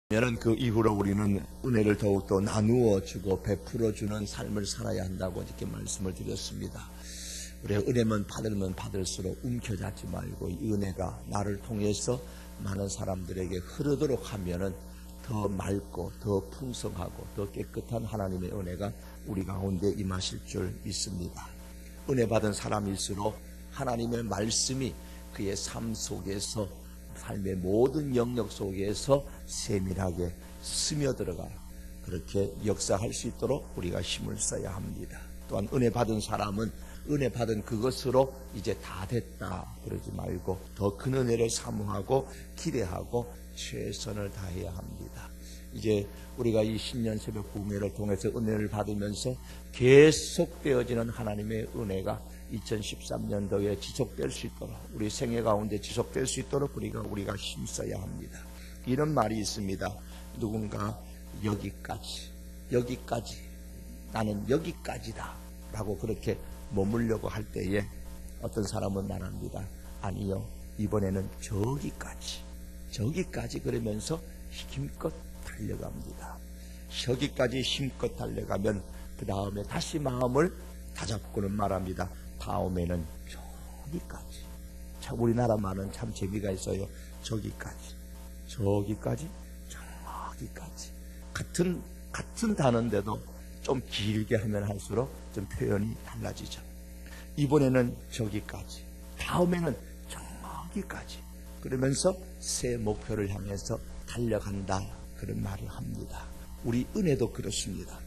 그 이후로 우리는 은혜를 더욱더 나누어 주고 베풀어 주는 삶을 살아야 한다고 이렇게 말씀을 드렸습니다. 우리가 은혜만 받으면 받을수록 움켜잡지 말고 이 은혜가 나를 통해서 많은 사람들에게 흐르도록 하면은 더 맑고 더 풍성하고 더 깨끗한 하나님의 은혜가 우리 가운데 임하실 줄 믿습니다. 은혜 받은 사람일수록 하나님의 말씀이 그의 삶 속에서, 삶의 모든 영역 속에서 세밀하게 스며들어가 그렇게 역사할 수 있도록 우리가 힘을 써야 합니다. 또한 은혜 받은 사람은 은혜 받은 그것으로 이제 다 됐다 그러지 말고 더 큰 은혜를 사모하고 기대하고 최선을 다해야 합니다. 이제 우리가 이 신년 새벽 부흥회를 통해서 은혜를 받으면서 계속되어지는 하나님의 은혜가 2013년도에 지속될 수 있도록, 우리 생애 가운데 지속될 수 있도록 우리가 힘써야 합니다. 이런 말이 있습니다. 누군가 여기까지 나는 여기까지다 라고 그렇게 머물려고 할 때에 어떤 사람은 말합니다. 아니요, 이번에는 저기까지 그러면서 힘껏 달려갑니다. 저기까지 힘껏 달려가면 그 다음에 다시 마음을 다잡고는 말합니다. 다음에는 저기까지. 참 우리나라 말은 참 재미가 있어요. 저기까지. 같은 단어인데도 좀 길게 하면 할수록 좀 표현이 달라지죠. 이번에는 저기까지, 다음에는 저기까지 그러면서 새 목표를 향해서 달려간다 그런 말을 합니다. 우리 은혜도 그렇습니다.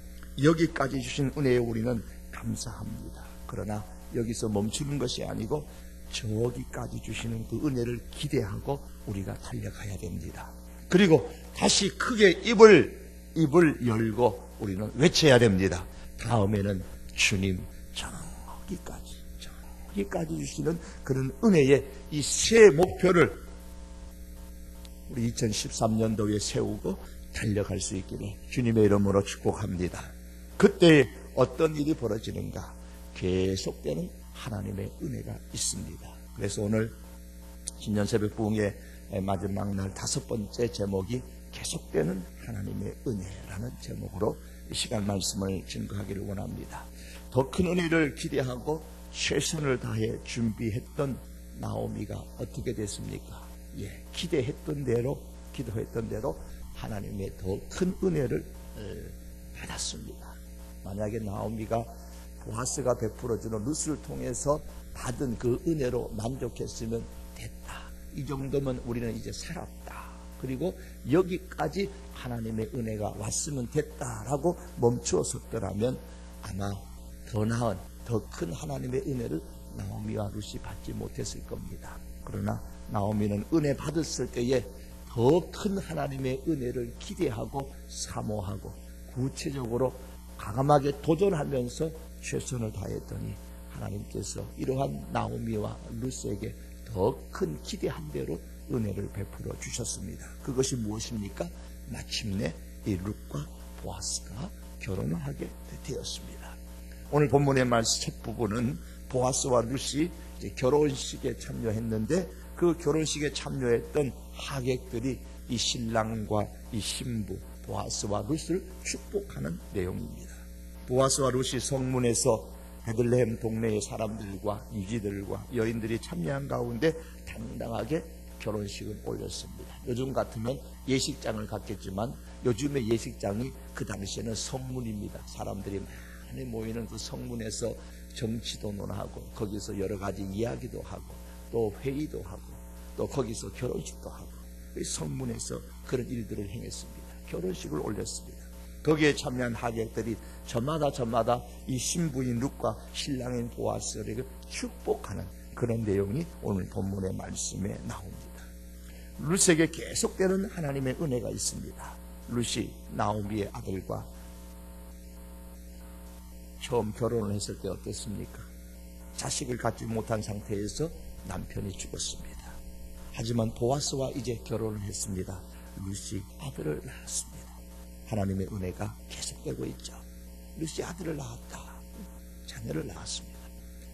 여기까지 주신 은혜에 우리는 감사합니다. 그러나 여기서 멈추는 것이 아니고 저기까지 주시는 그 은혜를 기대하고 우리가 달려가야 됩니다. 그리고 다시 크게 입을 열고 우리는 외쳐야 됩니다. 다음에는 주님 저기까지 주시는 그런 은혜의 이 새 목표를 우리 2013년도에 세우고 달려갈 수 있기를 주님의 이름으로 축복합니다. 그때 어떤 일이 벌어지는가? 계속되는 하나님의 은혜가 있습니다. 그래서 오늘 신년 새벽 부흥의 마지막 날 5번째 제목이 계속되는 하나님의 은혜라는 제목으로 이 시간 말씀을 증거하기를 원합니다. 더 큰 은혜를 기대하고 최선을 다해 준비했던 나오미가 어떻게 됐습니까? 기도했던 대로 하나님의 더 큰 은혜를 받았습니다. 만약에 나오미가 보아스가 베풀어주는 룻을 통해서 받은 그 은혜로 만족했으면 됐다. 이 정도면 우리는 이제 살았다. 그리고 여기까지 하나님의 은혜가 왔으면 됐다라고 멈추었었더라면 아마 더 나은, 더 큰 하나님의 은혜를 나오미와 룻이 받지 못했을 겁니다. 그러나 나오미는 은혜 받았을 때에 더 큰 하나님의 은혜를 기대하고 사모하고 구체적으로 과감하게 도전하면서 최선을 다했더니 하나님께서 이러한 나오미와 룻에게 더 큰 기대한 대로 은혜를 베풀어 주셨습니다. 그것이 무엇입니까? 마침내 이 룻과 보아스가 결혼을 하게 되었습니다. 오늘 본문의 말씀 첫 부분은 보아스와 룻이 결혼식에 참여했는데 그 결혼식에 참여했던 하객들이 이 신랑과 이 신부 보아스와 룻을 축복하는 내용입니다. 보아스와 룻이 성문에서 베들레헴 동네의 사람들과 유지들과 여인들이 참여한 가운데 당당하게 결혼식을 올렸습니다. 요즘 같으면 예식장을 갖겠지만 요즘의 예식장이 그 당시에는 성문입니다. 사람들이 많이 모이는 그 성문에서 정치도 논하고 거기서 여러 가지 이야기도 하고 또 회의도 하고 또 거기서 결혼식도 하고 성문에서 그런 일들을 행했습니다. 결혼식을 올렸습니다. 거기에 참여한 하객들이 저마다 이 신부인 룻과 신랑인 보아스를 축복하는 그런 내용이 오늘 본문의 말씀에 나옵니다. 룻에게 계속되는 하나님의 은혜가 있습니다. 룻이 나오미의 아들과 처음 결혼을 했을 때 어땠습니까? 자식을 갖지 못한 상태에서 남편이 죽었습니다. 하지만 보아스와 이제 결혼을 했습니다. 룻이 아들을 낳았습니다. 하나님의 은혜가 계속되고 있죠. 룻이 아들을 낳았다. 자녀를 낳았습니다.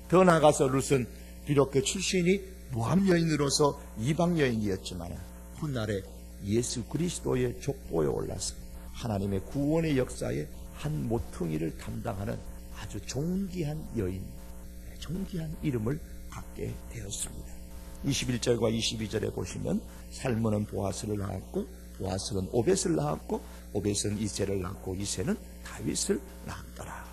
더 나아가서 룻은 비록 그 출신이 모압 여인으로서 이방 여인이었지만 훗날에 예수 그리스도의 족보에 올라서 하나님의 구원의 역사에 한 모퉁이를 담당하는 아주 존귀한 여인, 존귀한 이름을 갖게 되었습니다. 21절과 22절에 보시면 살몬은 보아스를 낳았고 보아스는 오벳을 낳았고 오벳은 이새를 낳고 이새는 다윗을 낳았더라.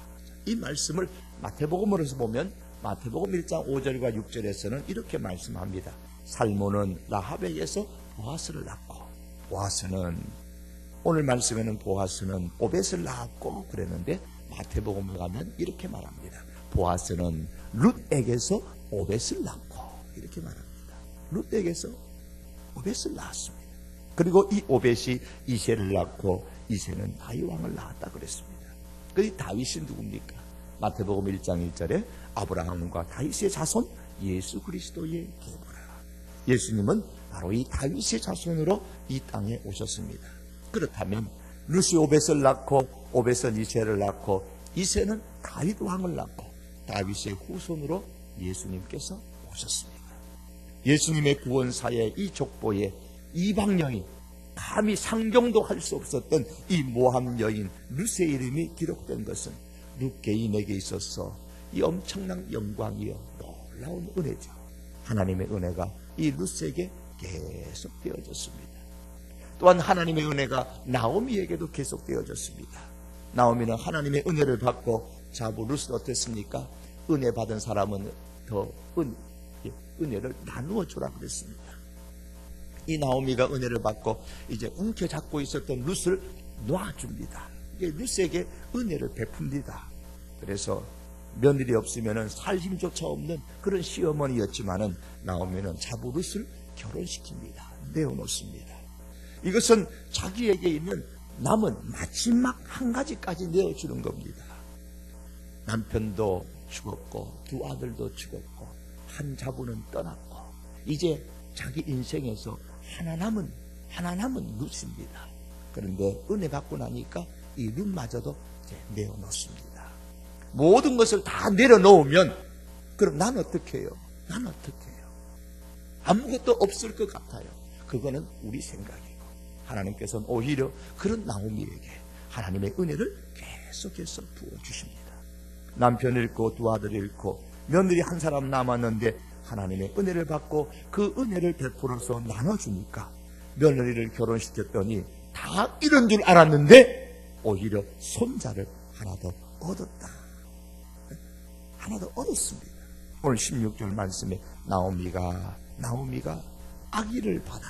이 말씀을 마태복음으로서 보면 마태복음 1장 5절과 6절에서는 이렇게 말씀합니다. 살몬은 라합에게서 보아스를 낳고 보아스는 오늘 말씀에는 보아스는 오벳을 낳았고 그랬는데 마태복음에 가면 이렇게 말합니다. 보아스는 룻에게서 오벳을 낳고 이렇게 말합니다. 룻에게서 오벳을 낳았습니다. 그리고 이 오벳이 이새를 낳고 이새는 다윗 왕을 낳았다 그랬습니다. 그 다윗이 누굽니까? 마태복음 1장 1절에 아브라함과 다윗의 자손 예수 그리스도의 계보라. 예수님은 바로 이 다윗의 자손으로 이 땅에 오셨습니다. 그렇다면 룻이 오벳을 낳고 오벳은 이새를 낳고 이새는 다윗 왕을 낳고 다윗의 후손으로 예수님께서 오셨습니다. 예수님의 구원사의 이 족보에 이방 여인, 감히 상경도 할 수 없었던 이 모함 여인 룻의 이름이 기록된 것은 룻 개인에게 있어서 이 엄청난 영광이요 놀라운 은혜죠. 하나님의 은혜가 이 룻에게 계속 되어졌습니다. 또한 하나님의 은혜가 나오미에게도 계속 되어졌습니다. 나오미는 하나님의 은혜를 받고 자부 룻은 어땠습니까? 은혜 받은 사람은 더 은혜를 나누어 주라 그랬습니다. 이 나오미가 은혜를 받고 이제 움켜잡고 있었던 룻을 놔줍니다. 이게 룻에게 은혜를 베풉니다. 그래서 며느리 없으면 살 힘조차 없는 그런 시어머니였지만은 나오미는 자부 룻을 결혼시킵니다. 내어놓습니다. 이것은 자기에게 있는 남은 마지막 한 가지까지 내어주는 겁니다. 남편도 죽었고 두 아들도 죽었고 한 자부는 떠났고 이제 자기 인생에서 하나 남은 룻입니다. 그런데 은혜 받고 나니까 이 룻마저도 이제 내어놓습니다. 모든 것을 다 내려놓으면 그럼 난 어떻게 해요? 난 어떻게 해요? 아무것도 없을 것 같아요. 그거는 우리 생각이고 하나님께서는 오히려 그런 나오미에게 하나님의 은혜를 계속해서 부어주십니다. 남편 잃고 두 아들 잃고 며느리 한 사람 남았는데 하나님의 은혜를 받고 그 은혜를 베풀어서 나눠주니까 며느리를 결혼시켰더니 다 잃은 줄 알았는데 오히려 손자를 하나 더 얻었다. 하나 더 얻었습니다. 오늘 16절 말씀에 나오미가 아기를 받아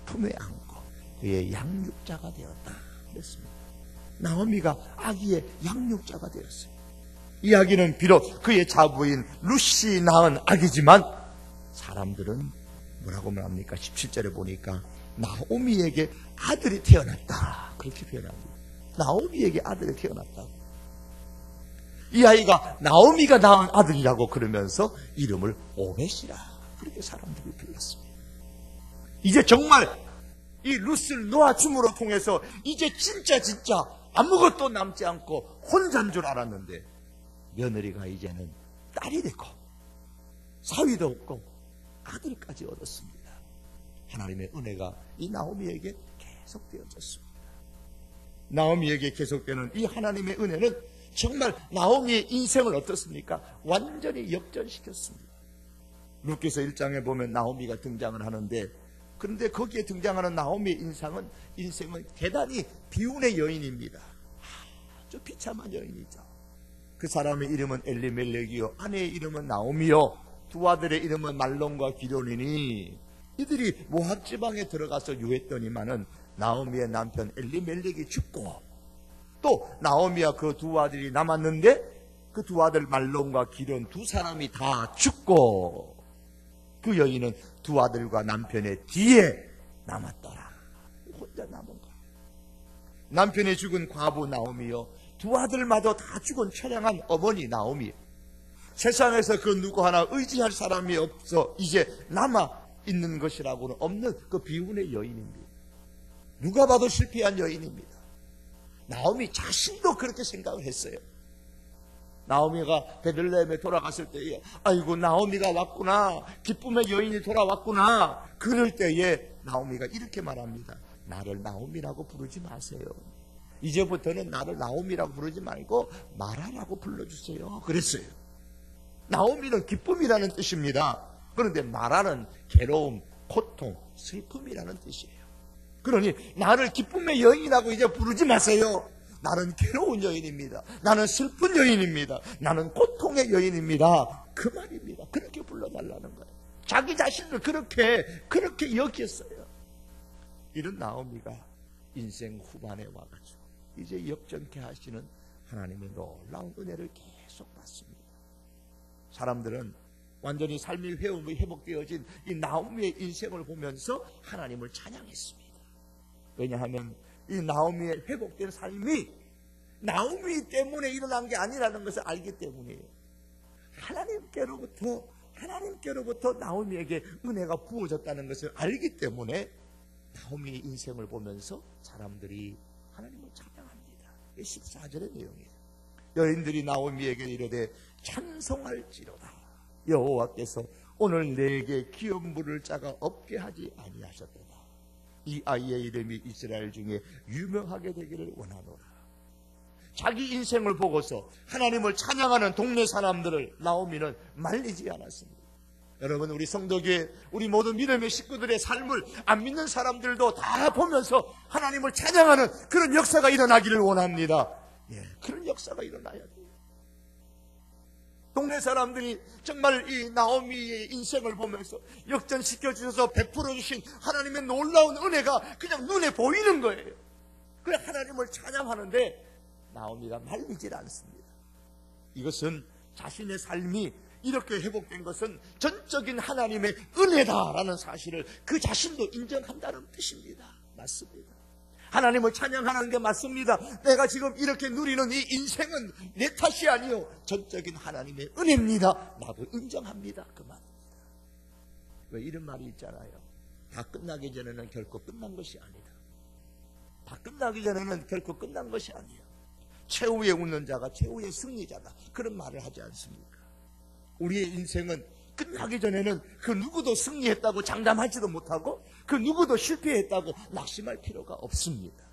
품에 안고 그의 양육자가 되었다 그랬습니다. 나오미가 아기의 양육자가 되었어요. 이 아기는 비록 그의 자부인 룻이 낳은 아기지만 사람들은 뭐라고 말합니까? 17절에 보니까 나오미에게 아들이 태어났다 그렇게 표현합니다. 나오미에게 아들이 태어났다. 이 아이가 나오미가 낳은 아들이라고 그러면서 이름을 오벳이라 그렇게 사람들이 불렀습니다. 이제 정말 이 룻을 놓아줌으로 통해서 이제 진짜 아무것도 남지 않고 혼자인 줄 알았는데 며느리가 이제는 딸이 됐고 사위도 없고 아들까지 얻었습니다. 하나님의 은혜가 이 나오미에게 계속되어졌습니다. 나오미에게 계속되는 이 하나님의 은혜는 정말 나오미의 인생을 어떻습니까? 완전히 역전시켰습니다. 룻기서 1장에 보면 나오미가 등장을 하는데 그런데 거기에 등장하는 나오미의 인생은 대단히 비운의 여인입니다. 아주 비참한 여인이죠. 그 사람의 이름은 엘리멜렉이요 아내의 이름은 나오미요 두 아들의 이름은 말론과 기런이니 이들이 모압 지방에 들어가서 유했더니만은 나오미의 남편 엘리멜렉이 죽고 또 나오미와 그 두 아들이 남았는데 그 두 아들 말론과 기런 두 사람이 다 죽고 그 여인은 두 아들과 남편의 뒤에 남았더라. 혼자 남은 거예요. 남편이 죽은 과부 나오미요 두 아들마저 다 죽은 처량한 어머니 나오미. 세상에서 그 누구 하나 의지할 사람이 없어 이제 남아있는 것이라고는 없는 그 비운의 여인입니다. 누가 봐도 실패한 여인입니다. 나오미 자신도 그렇게 생각을 했어요. 나오미가 베들레헴에 돌아갔을 때에 아이고 나오미가 왔구나, 기쁨의 여인이 돌아왔구나. 그럴 때에 나오미가 이렇게 말합니다. 나를 나오미라고 부르지 마세요. 이제부터는 나를 나오미라고 부르지 말고 마라라고 불러주세요. 그랬어요. 나오미는 기쁨이라는 뜻입니다. 그런데 마라는 괴로움, 고통, 슬픔이라는 뜻이에요. 그러니 나를 기쁨의 여인이라고 이제 부르지 마세요. 나는 괴로운 여인입니다. 나는 슬픈 여인입니다. 나는 고통의 여인입니다. 그 말입니다. 그렇게 불러달라는 거예요. 자기 자신을 그렇게 여겼어요. 이런 나오미가 인생 후반에 와가지고 이제 역전케 하시는 하나님의 놀라운 은혜를 계속 받습니다. 사람들은 완전히 삶이 회복되어진 이 나오미의 인생을 보면서 하나님을 찬양했습니다. 왜냐하면 이 나오미의 회복된 삶이 나오미 때문에 일어난 게 아니라는 것을 알기 때문이에요. 하나님께로부터 나오미에게 은혜가 부어졌다는 것을 알기 때문에 나오미의 인생을 보면서 사람들이 하나님을 찬양합니다. 이게 14절의 내용이에요. 여인들이 나오미에게 이르되 찬송할지로다. 여호와께서 오늘 내게 기업 물을 자가 없게 하지 아니하셨도다. 이 아이의 이름이 이스라엘 중에 유명하게 되기를 원하노라. 자기 인생을 보고서 하나님을 찬양하는 동네 사람들을 나오미는 말리지 않았습니다. 여러분, 우리 성도교회, 우리 모든 믿음의 식구들의 삶을 안 믿는 사람들도 다 보면서 하나님을 찬양하는 그런 역사가 일어나기를 원합니다. 그런 역사가 일어나야 돼요. 동네 사람들이 정말 이 나오미의 인생을 보면서 역전시켜 주셔서 베풀어 주신 하나님의 놀라운 은혜가 그냥 눈에 보이는 거예요. 그래 하나님을 찬양하는데 나오미가 말리질 않습니다. 이것은 자신의 삶이 이렇게 회복된 것은 전적인 하나님의 은혜다라는 사실을 그 자신도 인정한다는 뜻입니다. 맞습니다. 하나님을 찬양하는 게 맞습니다. 내가 지금 이렇게 누리는 이 인생은 내 탓이 아니요 전적인 하나님의 은혜입니다. 나도 인정합니다. 그 말입니다. 왜 이런 말이 있잖아요. 다 끝나기 전에는 결코 끝난 것이 아니다. 다 끝나기 전에는 결코 끝난 것이 아니에요. 최후에 웃는 자가 최후의 승리자다. 그런 말을 하지 않습니까? 우리의 인생은 끝나기 전에는 그 누구도 승리했다고 장담하지도 못하고 그 누구도 실패했다고 낙심할 필요가 없습니다.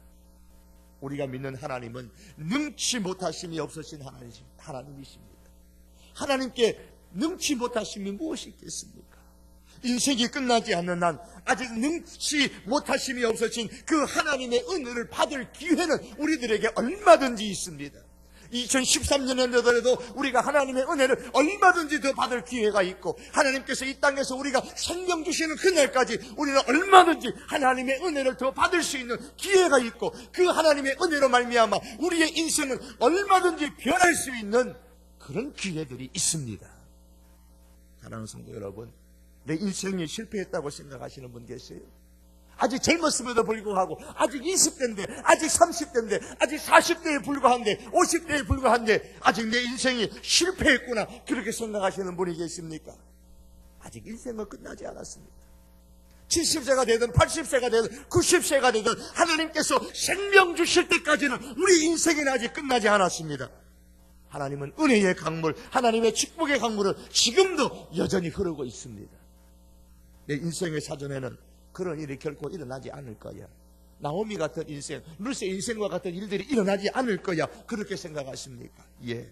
우리가 믿는 하나님은 능치 못하심이 없으신 하나님이십니다. 하나님께 능치 못하심이 무엇이 있겠습니까? 인생이 끝나지 않는 한 아직 능치 못하심이 없으신 그 하나님의 은혜를 받을 기회는 우리들에게 얼마든지 있습니다. 2013년에도 우리가 하나님의 은혜를 얼마든지 더 받을 기회가 있고 하나님께서 이 땅에서 우리가 생명 주시는 그날까지 우리는 얼마든지 하나님의 은혜를 더 받을 수 있는 기회가 있고 그 하나님의 은혜로 말미암아 우리의 인생은 얼마든지 변할 수 있는 그런 기회들이 있습니다. 사랑하는 성도 여러분, 내 인생이 실패했다고 생각하시는 분 계세요? 아직 젊었음에도 불구하고 아직 20대인데 아직 30대인데 아직 40대에 불과한데 50대에 불과한데 아직 내 인생이 실패했구나 그렇게 생각하시는 분이 계십니까? 아직 인생은 끝나지 않았습니다. 70세가 되든 80세가 되든 90세가 되든 하나님께서 생명 주실 때까지는 우리 인생은 아직 끝나지 않았습니다. 하나님은 은혜의 강물, 하나님의 축복의 강물은 지금도 여전히 흐르고 있습니다. 내 인생의 사전에는 그런 일이 결코 일어나지 않을 거야. 나오미 같은 인생, 루스의 인생과 같은 일들이 일어나지 않을 거야. 그렇게 생각하십니까? 예,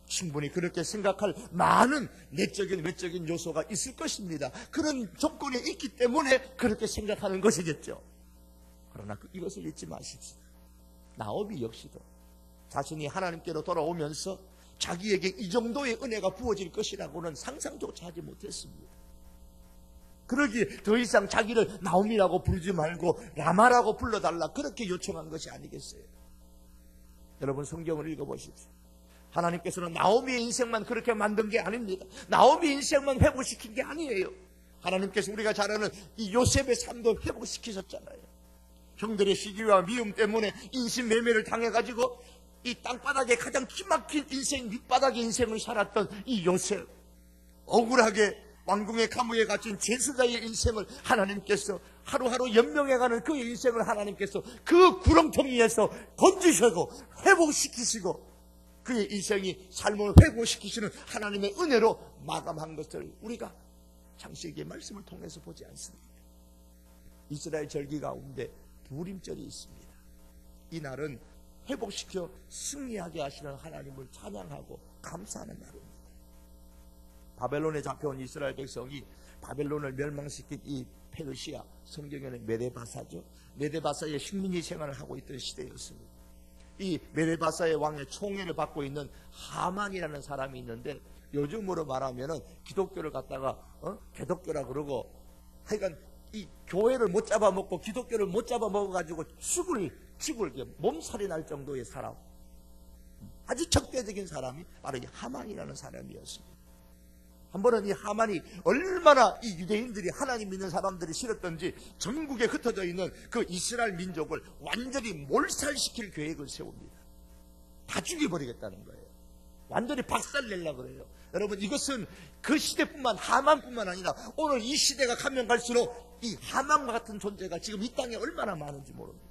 충분히 그렇게 생각할 많은 내적인 외적인 요소가 있을 것입니다. 그런 조건이 있기 때문에 그렇게 생각하는 것이겠죠. 그러나 이것을 잊지 마십시오. 나오미 역시도 자신이 하나님께로 돌아오면서 자기에게 이 정도의 은혜가 부어질 것이라고는 상상조차 하지 못했습니다. 그러기에 더 이상 자기를 나오미라고 부르지 말고 라마라고 불러달라 그렇게 요청한 것이 아니겠어요? 여러분 성경을 읽어보십시오. 하나님께서는 나오미의 인생만 그렇게 만든 게 아닙니다. 나오미 인생만 회복시킨 게 아니에요. 하나님께서 우리가 잘 아는 이 요셉의 삶도 회복시키셨잖아요. 형들의 시기와 미움 때문에 인신매매를 당해가지고 이 땅바닥에 가장 기막힌 인생, 밑바닥의 인생을 살았던 이 요셉, 억울하게 왕궁의 가무에 갇힌 제사장의 인생을 하나님께서 하루하루 연명해가는 그의 인생을 하나님께서 그 구렁텅이에서 건지시고 회복시키시고 그의 인생이 삶을 회복시키시는 하나님의 은혜로 마감한 것을 우리가 창세기의 말씀을 통해서 보지 않습니까? 이스라엘 절기 가운데 부림절이 있습니다. 이 날은 회복시켜 승리하게 하시는 하나님을 찬양하고 감사하는 날입니다. 바벨론에 잡혀온 이스라엘 백성이 바벨론을 멸망시킨 이 페르시아, 성경에는 메데바사죠. 메데바사의 식민지 생활을 하고 있던 시대였습니다. 이 메데바사의 왕의 총애를 받고 있는 하만이라는 사람이 있는데, 요즘으로 말하면은 기독교를 갖다가 개독교라 그러고, 하여간 이 교회를 못 잡아먹고 기독교를 못 잡아먹어가지고 죽을 몸살이 날 정도의 사람, 아주 적대적인 사람이 바로 이 하만이라는 사람이었습니다. 한 번은 이 하만이 얼마나 이 유대인들이 하나님 믿는 사람들이 싫었던지 전국에 흩어져 있는 그 이스라엘 민족을 완전히 몰살시킬 계획을 세웁니다. 다 죽여버리겠다는 거예요. 완전히 박살내려고 그래요. 여러분, 이것은 그 시대뿐만, 하만뿐만 아니라 오늘 이 시대가 가면 갈수록 이 하만과 같은 존재가 지금 이 땅에 얼마나 많은지 모릅니다.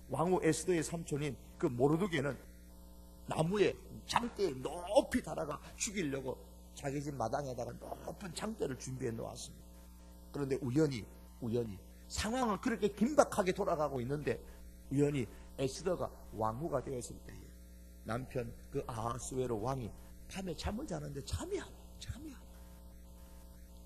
왕후 에스더의 삼촌인 그 모르드게는 나무에 장대에 높이 달아가 죽이려고 자기 집 마당에다가 높은 장대를 준비해 놓았습니다. 그런데 우연히 상황은 그렇게 긴박하게 돌아가고 있는데, 우연히 에스더가 왕후가 되었을 때에 남편 그 아하스웨로 왕이 밤에 잠을 자는데 잠이 안 와요.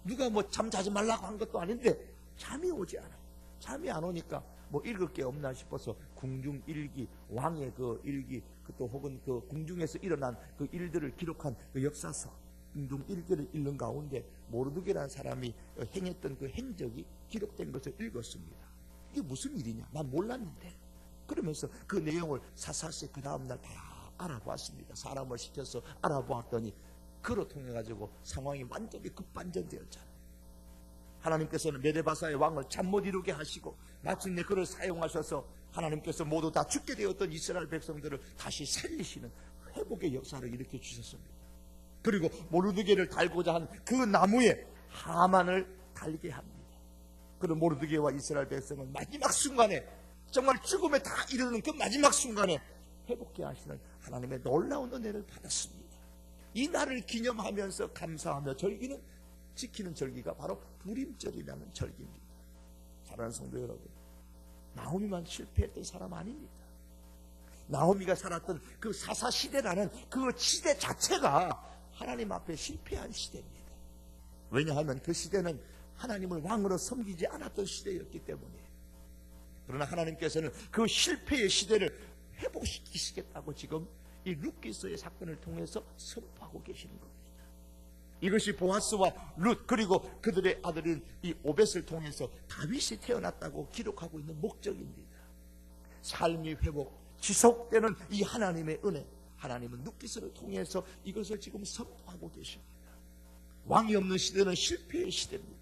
누가 뭐 잠 자지 말라고 한 것도 아닌데 잠이 오지 않아요. 잠이 안 오니까 뭐 읽을 게 없나 싶어서 궁중 일기, 왕의 그 일기, 또 혹은 그 궁중에서 일어난 그 일들을 기록한 그 역사서, 궁중 일기를 읽는 가운데 모르드게라는 사람이 행했던 그 행적이 기록된 것을 읽었습니다. 이게 무슨 일이냐? 난 몰랐는데. 그러면서 그 내용을 사사시 그 다음날 다 알아보았습니다. 사람을 시켜서 알아보았더니 그로 통해 가지고 상황이 완전히 급반전되었잖아요. 하나님께서는 메데바사의 왕을 잠 못 이루게 하시고 마침내 그를 사용하셔서 하나님께서 모두 다 죽게 되었던 이스라엘 백성들을 다시 살리시는 회복의 역사를 일으켜 주셨습니다. 그리고 모르드게를 달고자 한 그 나무에 하만을 달게 합니다. 그런 모르드게와 이스라엘 백성은 마지막 순간에, 정말 죽음에 다 이르는 그 마지막 순간에 회복해 하시는 하나님의 놀라운 은혜를 받았습니다. 이 날을 기념하면서 감사하며 지키는 절기가 바로 부림절이라는 절기입니다. 사랑하는 성도 여러분, 나오미만 실패했던 사람 아닙니다. 나오미가 살았던 그 사사시대라는 그 시대 자체가 하나님 앞에 실패한 시대입니다. 왜냐하면 그 시대는 하나님을 왕으로 섬기지 않았던 시대였기 때문에. 그러나 하나님께서는 그 실패의 시대를 회복시키시겠다고 지금 이 룻기서의 사건을 통해서 선포하고 계시는 겁니다. 이것이 보아스와 룻, 그리고 그들의 아들인 이 오벳을 통해서 다윗이 태어났다고 기록하고 있는 목적입니다. 삶이 회복, 지속되는 이 하나님의 은혜, 하나님은 룻기서를 통해서 이것을 지금 선포하고 계십니다. 왕이 없는 시대는 실패의 시대입니다.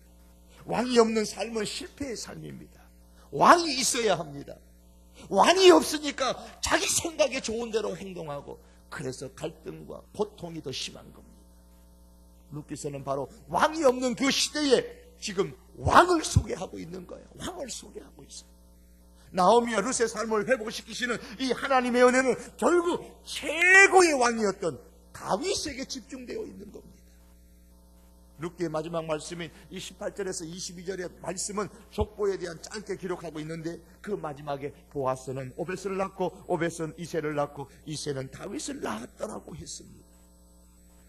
왕이 없는 삶은 실패의 삶입니다. 왕이 있어야 합니다. 왕이 없으니까 자기 생각에 좋은 대로 행동하고, 그래서 갈등과 고통이 더 심한 겁니다. 룻기서는 바로 왕이 없는 그 시대에 지금 왕을 소개하고 있는 거예요. 왕을 소개하고 있어요. 나오미와 룻의 삶을 회복시키시는 이 하나님의 은혜는 결국 최고의 왕이었던 다윗에게 집중되어 있는 겁니다. 룻기의 마지막 말씀인 이 18절에서 22절의 말씀은 족보에 대한 짧게 기록하고 있는데, 그 마지막에 보아스는 오벳을 낳고 오벳은 이새를 낳고 이새는 다윗을 낳았더라고 했습니다.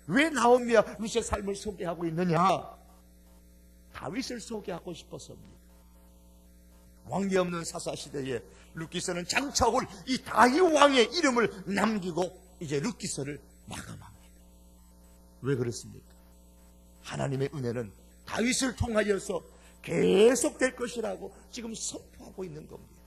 왜 나오미와 룻의 삶을 소개하고 있느냐? 다윗을 소개하고 싶어서입니다. 왕이 없는 사사시대에 룻기서는 장차 올 이 다윗 왕의 이름을 남기고 이제 룻기서를 마감합니다. 왜 그렇습니까? 하나님의 은혜는 다윗을 통하여서 계속될 것이라고 지금 선포하고 있는 겁니다.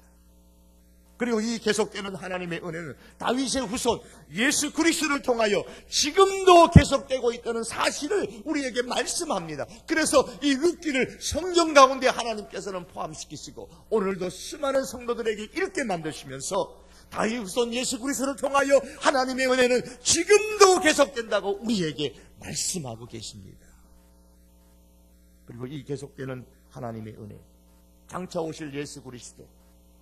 그리고 이 계속되는 하나님의 은혜는 다윗의 후손 예수 그리스도를 통하여 지금도 계속되고 있다는 사실을 우리에게 말씀합니다. 그래서 이 룻기를 성경 가운데 하나님께서는 포함시키시고 오늘도 수많은 성도들에게 읽게 만드시면서 다윗 후손 예수 그리스도를 통하여 하나님의 은혜는 지금도 계속된다고 우리에게 말씀하고 계십니다. 그리고 이 계속되는 하나님의 은혜, 장차 오실 예수 그리스도,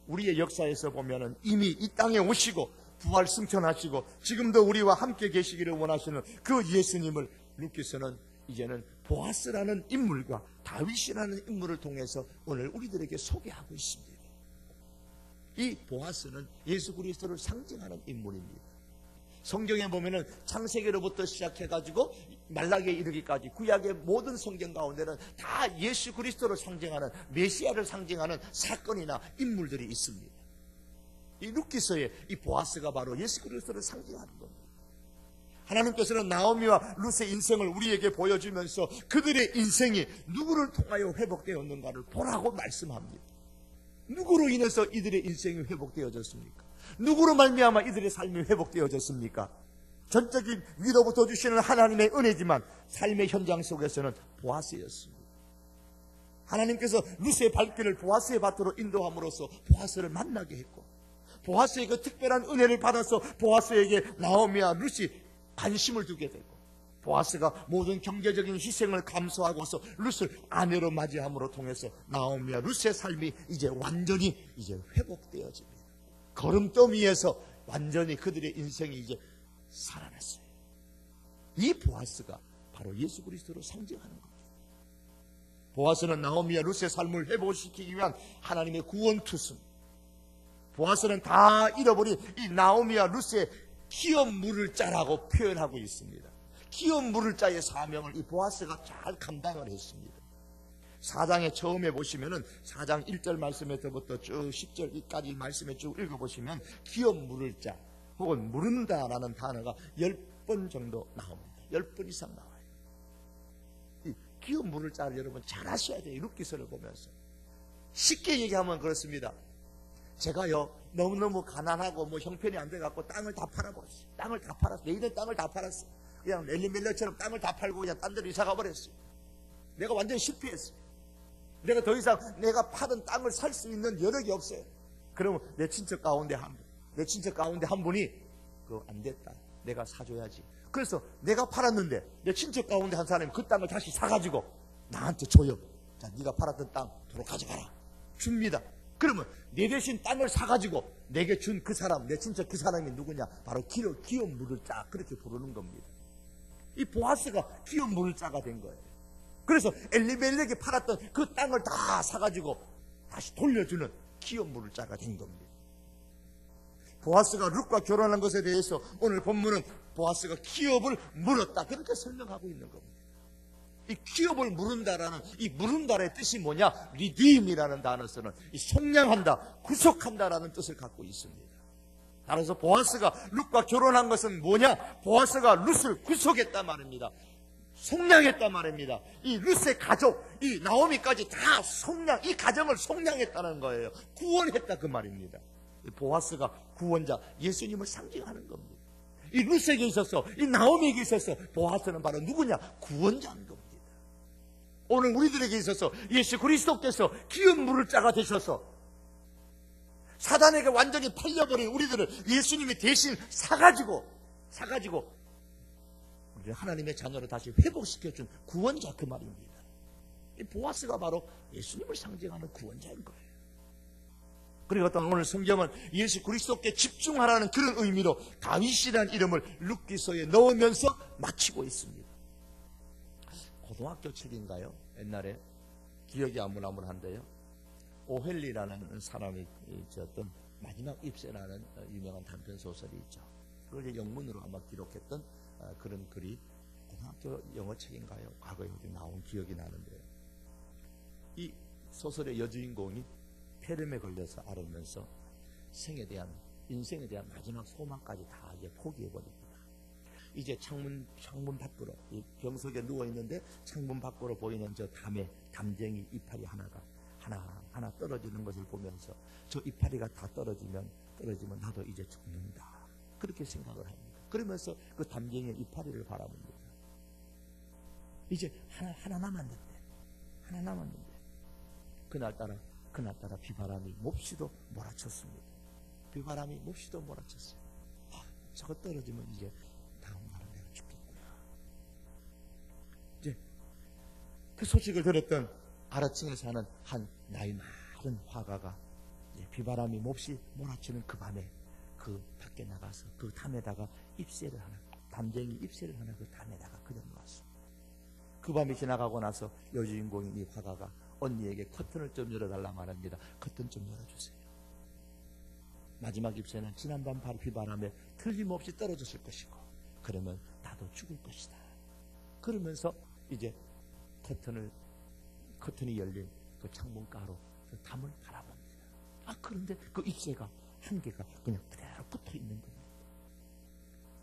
우리의 역사에서 보면은 이미 이 땅에 오시고 부활 승천하시고 지금도 우리와 함께 계시기를 원하시는 그 예수님을 루키서는 이제는 보아스라는 인물과 다윗이라는 인물을 통해서 오늘 우리들에게 소개하고 있습니다. 이 보아스는 예수 그리스도를 상징하는 인물입니다. 성경에 보면은 창세기로부터 시작해가지고 말라기에 이르기까지 구약의 모든 성경 가운데는 다 예수 그리스도를 상징하는, 메시아를 상징하는 사건이나 인물들이 있습니다. 이 루키서의 이 보아스가 바로 예수 그리스도를 상징하는 겁니다. 하나님께서는 나오미와 룻의 인생을 우리에게 보여주면서 그들의 인생이 누구를 통하여 회복되었는가를 보라고 말씀합니다. 누구로 인해서 이들의 인생이 회복되어졌습니까? 누구로 말미암아 이들의 삶이 회복되어졌습니까? 전적인 위로부터 주시는 하나님의 은혜지만 삶의 현장 속에서는 보아스였습니다. 하나님께서 룻의 발길을 보아스의 밭으로 인도함으로써 보아스를 만나게 했고, 보아스의 그 특별한 은혜를 받아서 보아스에게 나오미와 룻이 관심을 두게 되고, 보아스가 모든 경제적인 희생을 감수하고서 룻을 아내로 맞이함으로 통해서 나오미와 룻의 삶이 이제 완전히 회복되어집니다. 걸음더미에서 완전히 그들의 인생이 이제 살아났어요. 이 보아스가 바로 예수 그리스도를 상징하는 겁니다. 보아스는 나오미와 룻의 삶을 회복시키기 위한 하나님의 구원투순, 보아스는 다 잃어버린 이 나오미와 룻의 키업 물을 자라고 표현하고 있습니다. 키업 물을 자의 사명을 이 보아스가 잘 감당을 했습니다. 4장에 처음에 보시면은 4장 1절 말씀에서부터 쭉 10절까지 말씀에 쭉 읽어보시면 기업 물을 자 혹은 물은다라는 단어가 10번 정도 나옵니다. 10번 이상 나와요. 이 기업 물을 자를 여러분 잘 아셔야 돼요. 룻기서를 보면서. 쉽게 얘기하면 그렇습니다. 제가요 너무너무 가난하고 뭐 형편이 안 돼갖고 땅을 다 팔아버렸어요. 땅을 다 팔았어요. 내 있는 땅을 다 팔았어요. 그냥 엘리멜레처럼 땅을 다 팔고 그냥 딴 데로 이사 가버렸어요. 내가 완전히 실패했어요. 내가 더 이상 내가 파던 땅을 살 수 있는 여력이 없어요. 그러면 내 친척 가운데 한 분이 그거 안 됐다. 내가 사줘야지. 그래서 내가 팔았는데 내 친척 가운데 한 사람이 그 땅을 다시 사가지고 나한테 줘요. 자, 네가 팔았던 땅 도로 가져가라. 줍니다. 그러면 내 대신 땅을 사가지고 내게 준 그 사람, 내 친척 그 사람이 누구냐? 바로 기업 물을 자, 그렇게 부르는 겁니다. 이 보아스가 기업 물을 자가 된 거예요. 그래서 엘리멜렉이 팔았던 그 땅을 다 사가지고 다시 돌려주는 기업 물을 자가 된 겁니다. 보아스가 룻과 결혼한 것에 대해서 오늘 본문은 보아스가 기업을 물었다, 그렇게 설명하고 있는 겁니다. 이 기업을 물은다라는 이 물은다의 뜻이 뭐냐? 리디임이라는 단어에서는 이 속량한다, 구속한다라는 뜻을 갖고 있습니다. 따라서 보아스가 룻과 결혼한 것은 뭐냐? 보아스가 룻을 구속했단 말입니다. 속량했단 말입니다. 이 룻의 가족, 이 나오미까지 다 이 가정을 속량했다는 거예요. 구원했다 그 말입니다. 이 보아스가 구원자, 예수님을 상징하는 겁니다. 이 룻에게 있어서, 이 나오미에게 있어서 보아스는 바로 누구냐? 구원자인 겁니다. 오늘 우리들에게 있어서 예수 그리스도께서 기업 물을 자가 되셔서 사단에게 완전히 팔려버린 우리들을 예수님이 대신 사가지고 우리 하나님의 자녀로 다시 회복시켜준 구원자, 그 말입니다. 이 보아스가 바로 예수님을 상징하는 구원자인 거예요. 그리고 어떤 오늘 성경은 예수 그리스도께 집중하라는 그런 의미로 다윗이라는 이름을 룻기서에 넣으면서 마치고 있습니다. 고등학교 책인가요? 옛날에 기억이 아물아물한데요. 오헬리라는 사람이 어떤 마지막 입세라는 유명한 단편 소설이 있죠. 그걸 영문으로 아마 기록했던 그런 글이 고등학교 영어 책인가요? 과거에 어디 나온 기억이 나는데요. 이 소설의 여주인공이 폐렴에 걸려서 앓으면서 인생에 대한 마지막 소망까지 다 이제 포기해버립니다. 이제 창문 밖으로, 이 병석에 누워있는데 창문 밖으로 보이는 저 담쟁이 이파리 하나 떨어지는 것을 보면서 저 이파리가 다 떨어지면 나도 이제 죽는다, 그렇게 생각을 합니다. 그러면서 그 담쟁이의 이파리를 바라봅니다. 이제 하나 남았는데 그날따라 비바람이 몹시도 몰아쳤습니다. 저거 떨어지면 이제 다음 날은 내가 죽겠구나. 이제 그 소식을 들었던 아래층에 사는 한 나이 많은 화가가 비바람이 몹시 몰아치는 그 밤에 그 밖에 나가서 그 담에다가 잎새를 하나, 담쟁이 잎새를 하나 그 담에다가 그려 놓았습니다. 그 밤이 지나가고 나서 여주인공인 이 화가가 언니에게 커튼을 좀 열어달라 말합니다. 커튼 좀 열어주세요. 마지막 잎새는 지난밤 비바람에 틀림없이 떨어졌을 것이고, 그러면 나도 죽을 것이다. 그러면서 이제 커튼이 열린 그 창문가로 그 담을 바라봅니다. 그런데 그 잎새가 한 개가 그냥 그대로 붙어 있는 겁니다.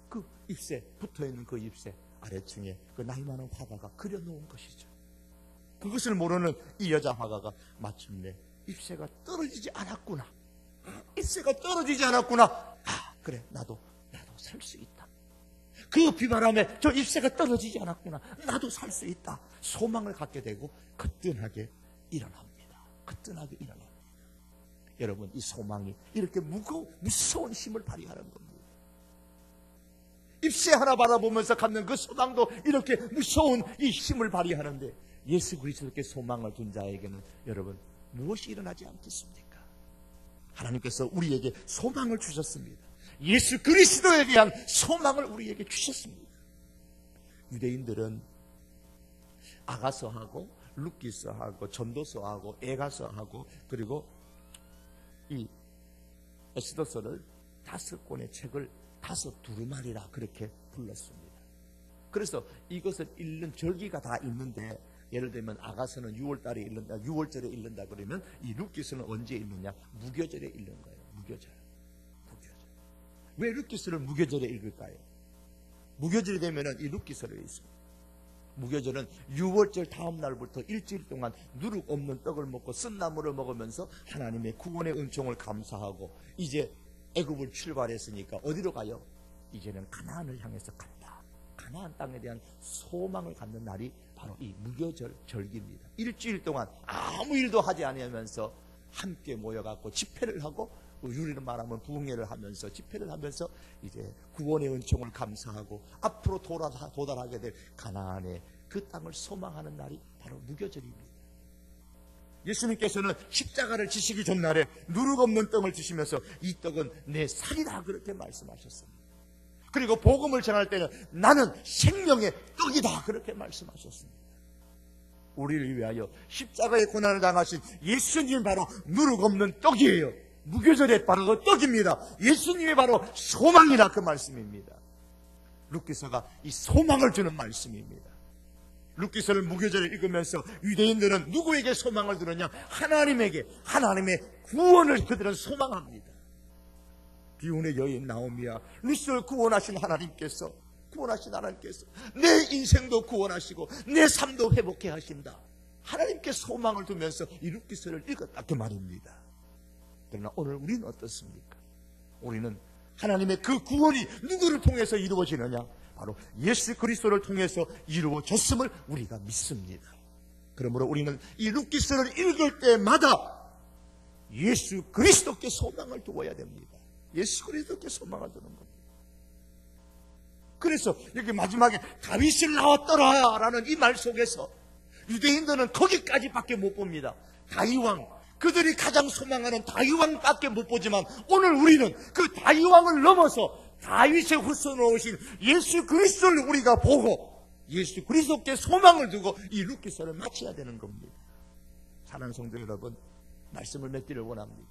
그 잎새, 붙어 있는 그 잎새 아래층에 그 나이 많은 화가가 그려놓은 것이죠. 그것을 모르는 이 여자 화가가 마침내 잎새가 떨어지지 않았구나. 잎새가 떨어지지 않았구나. 그래, 나도 살 수 있다. 그 비바람에 저 잎새가 떨어지지 않았구나. 나도 살 수 있다. 소망을 갖게 되고 거뜬하게 일어납니다. 거뜬하게 일어납니다. 여러분, 이 소망이 이렇게 무서운 힘을 발휘하는 겁니다. 잎새 하나 바라보면서 갖는 그 소망도 이렇게 무서운 이 힘을 발휘하는데, 예수 그리스도께 소망을 둔 자에게는 여러분 무엇이 일어나지 않겠습니까? 하나님께서 우리에게 소망을 주셨습니다. 예수 그리스도에 대한 소망을 우리에게 주셨습니다. 유대인들은 아가서하고 룻기서하고 전도서하고 에가서하고 그리고 이 에스더서를 5권의 책을 5 두루마리라 그렇게 불렀습니다. 그래서 이것을 읽는 절기가 다 있는데, 예를 들면 아가서는 6월달에 읽는다, 6월절에 읽는다 그러면 이 룻기서는 언제 읽느냐? 무교절에 읽는 거예요. 무교절. 왜 룻기서를 무교절에 읽을까요? 무교절이 되면은 이 룻기서를 읽습니다. 무교절은 6월절 다음 날부터 일주일 동안 누룩 없는 떡을 먹고 쓴나물을 먹으면서 하나님의 구원의 은총을 감사하고, 이제 애굽을 출발했으니까 어디로 가요? 이제는 가나안을 향해서 간다. 가나안 땅에 대한 소망을 갖는 날이 바로 이 무교절 절기입니다. 일주일 동안 아무 일도 하지 않으면서 함께 모여갖고 집회를 하고, 우리는 말하면 부흥회를 하면서 집회를 하면서 이제 구원의 은총을 감사하고 앞으로 도달하게 될 가나안의 그 땅을 소망하는 날이 바로 무교절입니다. 예수님께서는 십자가를 지시기 전날에 누룩 없는 떡을 드시면서 이 떡은 내 살이다 그렇게 말씀하셨습니다. 그리고 복음을 전할 때는 나는 생명의 떡이다 그렇게 말씀하셨습니다. 우리를 위하여 십자가의 고난을 당하신 예수님이 바로 누룩 없는 떡이에요. 무교절에 바로 그 떡입니다. 예수님이 바로 소망이라 그 말씀입니다. 룻기서가 이 소망을 주는 말씀입니다. 룻기서를 무교절에 읽으면서 유대인들은 누구에게 소망을 두느냐? 하나님에게, 하나님의 구원을 그들은 소망합니다. 비운의 여인 나오미야, 룻을 구원하신 하나님께서 내 인생도 구원하시고 내 삶도 회복해 하신다. 하나님께 소망을 두면서 이 룻기서를 읽었다 그 말입니다. 그러나 오늘 우리는 어떻습니까? 우리는 하나님의 그 구원이 누구를 통해서 이루어지느냐? 바로 예수 그리스도를 통해서 이루어졌음을 우리가 믿습니다. 그러므로 우리는 이 룻기서를 읽을 때마다 예수 그리스도께 소망을 두어야 됩니다. 예수 그리스도께 소망을 두는 겁니다. 그래서 여기 마지막에 다윗이 나왔더라 라는 이 말 속에서 유대인들은 거기까지밖에 못 봅니다. 다윗왕, 그들이 가장 소망하는 다윗왕밖에 못 보지만, 오늘 우리는 그 다윗왕을 넘어서 다윗의 후손으로 오신 예수 그리스도를 우리가 보고 예수 그리스도께 소망을 두고 이 룻기서를 마쳐야 되는 겁니다. 사랑하는 성도 여러분, 말씀을 맺기를 원합니다.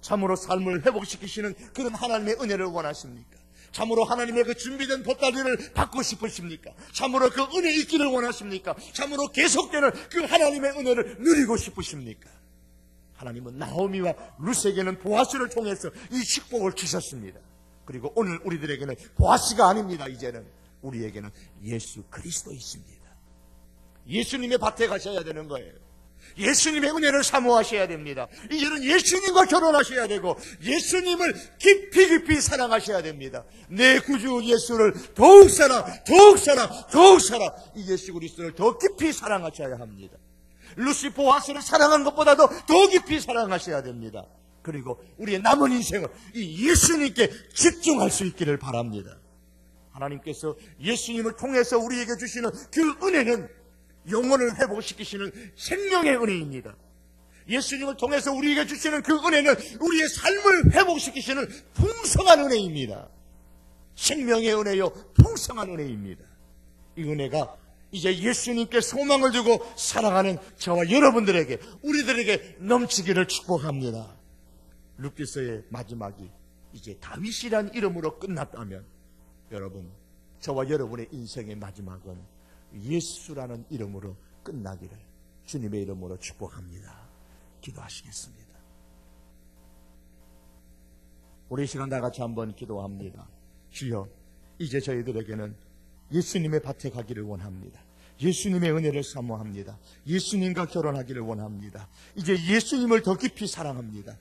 참으로 삶을 회복시키시는 그런 하나님의 은혜를 원하십니까? 참으로 하나님의 그 준비된 보따리를 받고 싶으십니까? 참으로 그 은혜 있기를 원하십니까? 참으로 계속되는 그 하나님의 은혜를 누리고 싶으십니까? 하나님은 나오미와 룻에게는 보아스를 통해서 이 축복을 주셨습니다. 그리고 오늘 우리들에게는 보아스가 아닙니다. 이제는 우리에게는 예수 그리스도 있습니다. 예수님의 밭에 가셔야 되는 거예요. 예수님의 은혜를 사모하셔야 됩니다. 이제는 예수님과 결혼하셔야 되고 예수님을 깊이 사랑하셔야 됩니다. 내 구주 예수를 더욱 사랑, 이 예수 그리스도를 더 깊이 사랑하셔야 합니다. 룻이 보아스를 사랑한 것보다도 더 깊이 사랑하셔야 됩니다. 그리고 우리의 남은 인생을 이 예수님께 집중할 수 있기를 바랍니다. 하나님께서 예수님을 통해서 우리에게 주시는 그 은혜는 영혼을 회복시키시는 생명의 은혜입니다. 예수님을 통해서 우리에게 주시는 그 은혜는 우리의 삶을 회복시키시는 풍성한 은혜입니다. 생명의 은혜요, 풍성한 은혜입니다. 이 은혜가 이제 예수님께 소망을 두고 살아가는 저와 여러분들에게, 우리들에게 넘치기를 축복합니다. 룻기서의 마지막이 이제 다윗이란 이름으로 끝났다면, 여러분, 저와 여러분의 인생의 마지막은 예수라는 이름으로 끝나기를 주님의 이름으로 축복합니다. 기도하시겠습니다. 우리 시간 다 같이 한번 기도합니다. 주여, 이제 저희들에게는 예수님의 밭에 가기를 원합니다. 예수님의 은혜를 사모합니다. 예수님과 결혼하기를 원합니다. 이제 예수님을 더 깊이 사랑합니다.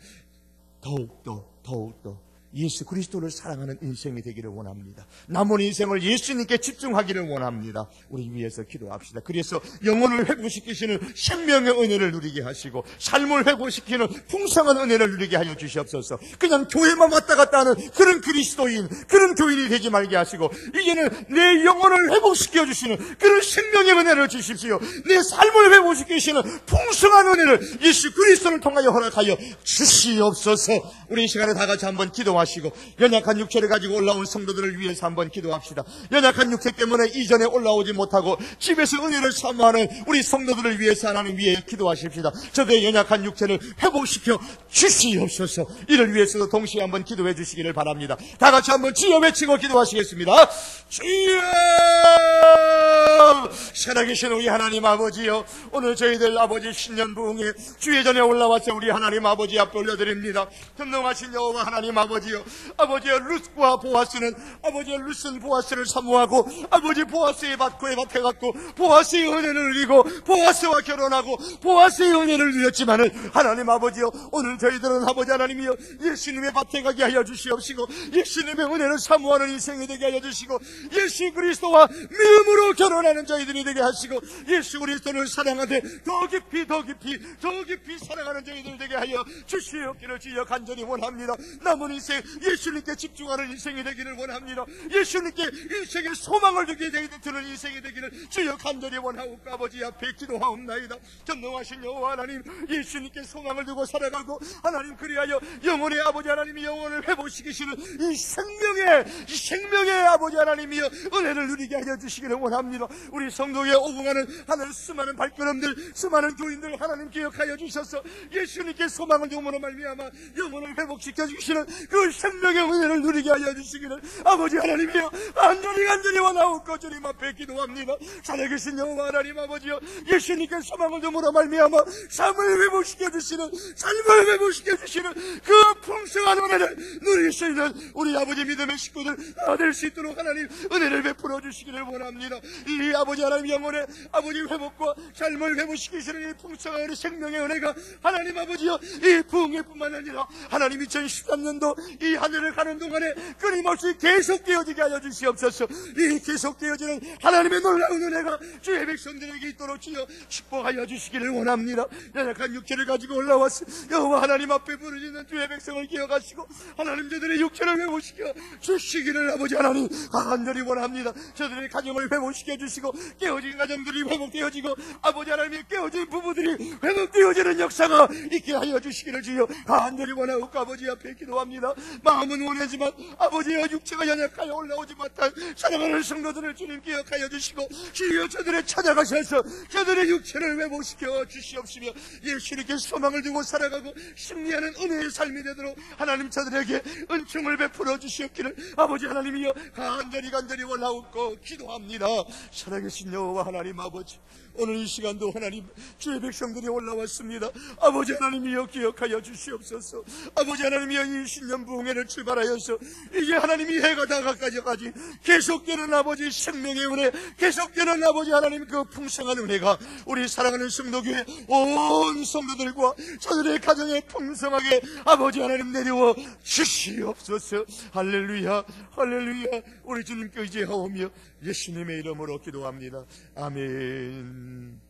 더욱더 예수 그리스도를 사랑하는 인생이 되기를 원합니다. 남은 인생을 예수님께 집중하기를 원합니다. 우리 위해서 기도합시다. 그래서 영혼을 회복시키시는 생명의 은혜를 누리게 하시고, 삶을 회복시키는 풍성한 은혜를 누리게 하여 주시옵소서. 그냥 교회만 왔다 갔다 하는 그런 그리스도인, 그런 교인이 되지 말게 하시고, 이제는 내 영혼을 회복시켜 주시는 그런 생명의 은혜를 주십시오. 내 삶을 회복시키시는 풍성한 은혜를 예수 그리스도를 통하여 허락하여 주시옵소서. 우리 이 시간에 다 같이 한번 기도하시고, 연약한 육체를 가지고 올라온 성도들을 위해서 한번 기도합시다. 연약한 육체 때문에 이전에 올라오지 못하고 집에서 은혜를 사모하는 우리 성도들을 위해서 하나님 위해 기도하십시다. 저들의 연약한 육체를 회복시켜 주시옵소서. 이를 위해서도 동시에 한번 기도해 주시기를 바랍니다. 다 같이 한번 주여 외치고 기도하시겠습니다. 주여! 살아계신 우리 하나님 아버지여, 오늘 저희들 아버지 신년 부흥에 주의 전에 올라와서 우리 하나님 아버지 앞에 올려드립니다. 전능하신 여호와 하나님 아버지여, 아버지의 룻과 보아스는, 아버지의 룻은 보아스를 사모하고, 아버지 보아스의 밭에 갖고 보아스의 은혜를 누리고 보아스와 결혼하고 보아스의 은혜를 누렸지만은, 하나님 아버지여, 오늘 저희들은 아버지 하나님이여 예수님의 밭에 가게 하여 주시옵시고, 예수님의 은혜를 사모하는 인생이 되게 하여 주시고, 예수 그리스도와 믿음으로 결혼하는 저희들이 되게 하시고, 예수 그리스도를 사랑하되 더 깊이 사랑하는 저희들 되게 하여 주시옵기를 주여 간절히 원합니다. 남은 인생 예수님께 집중하는 인생이 되기를 원합니다. 예수님께 인생의 소망을 두게 되는 인생이 되기를 주여 간절히 원하옵고 아버지 앞에 기도하옵나이다. 전능하신 여호와 하나님, 예수님께 소망을 두고 살아가고, 하나님 그리하여 영혼의 아버지 하나님이 영혼을 회복시키시는 이 생명의 아버지 하나님이여 은혜를 누리게 하여 주시기를 원합니다. 우리 성도에 오공하는 하나님 수많은 발걸음들, 수많은 교인들 하나님 기억하여 주셔서 예수님께 소망을 두므로 말미암아 영혼을 회복시켜 주시는 그 생명의 은혜를 누리게 하여 주시기를 아버지 하나님이여 간절히 원하옵고 주님 앞에 기도합니다. 살아계신 여호와 하나님 아버지여, 예수님께 소망을 두므로 말미암아 삶을 회복시켜 주시는 그 풍성한 은혜를 누릴 수 있는 우리 아버지 믿음의 식구들 될 수 있도록 하나님 은혜를 베풀어 주시기를 원합니다. 이 아버지 하나님 영혼의 아버지 회복과 삶을 회복시키시는 이 풍성한 우리 생명의 은혜가 하나님 아버지여 이 부흥회뿐만 아니라 하나님 2013년도 이 하늘을 가는 동안에 끊임없이 계속되어지게 하여 주시옵소서. 이 계속되어지는 하나님의 놀라운 은혜가 주의 백성들에게 있도록 주여 축복하여 주시기를 원합니다. 연약한 육체를 가지고 올라와서 여호와 하나님 앞에 부르짖는 주의 백성을 기억하시고 하나님 저들의 육체를 회복시켜 주시기를 아버지 하나님 간절히 원합니다. 저들의 가정을 회복시켜 주시고 깨어진 가정들이 회복되어지고 아버지 하나님의 깨어진 부부들이 회복되어지는 역사가 있게 하여 주시기를 주여 간절히 원하옵고 아버지 앞에 기도합니다. 마음은 원하지만 아버지의 육체가 연약하여 올라오지 못한 사랑하는 성도들을 주님 기억하여 주시고 주여 저들의 찾아가셔서 저들의 육체를 회복시켜 주시옵시며 예수님께 소망을 두고 살아가고 승리하는 은혜의 삶이 되도록 하나님 저들에게 은총을 베풀어 주시옵기를 아버지 하나님이여 간절히 원하옵고 기도합니다. 살아계신 여호와 하나님 아버지, 오늘 이 시간도 하나님 주의 백성들이 올라왔습니다. 아버지 하나님이여 기억하여 주시옵소서. 아버지 하나님이여 이 신년 부흥회를 출발하여서 이제 하나님이 해가 다가까지 계속되는 아버지 생명의 은혜, 계속되는 아버지 하나님 그 풍성한 은혜가 우리 사랑하는 성도교회 온 성도들과 저들의 가정에 풍성하게 아버지 하나님 내려와 주시옵소서. 할렐루야 우리 주님께 의지하오며 예수님의 이름으로 기도합니다. 아멘.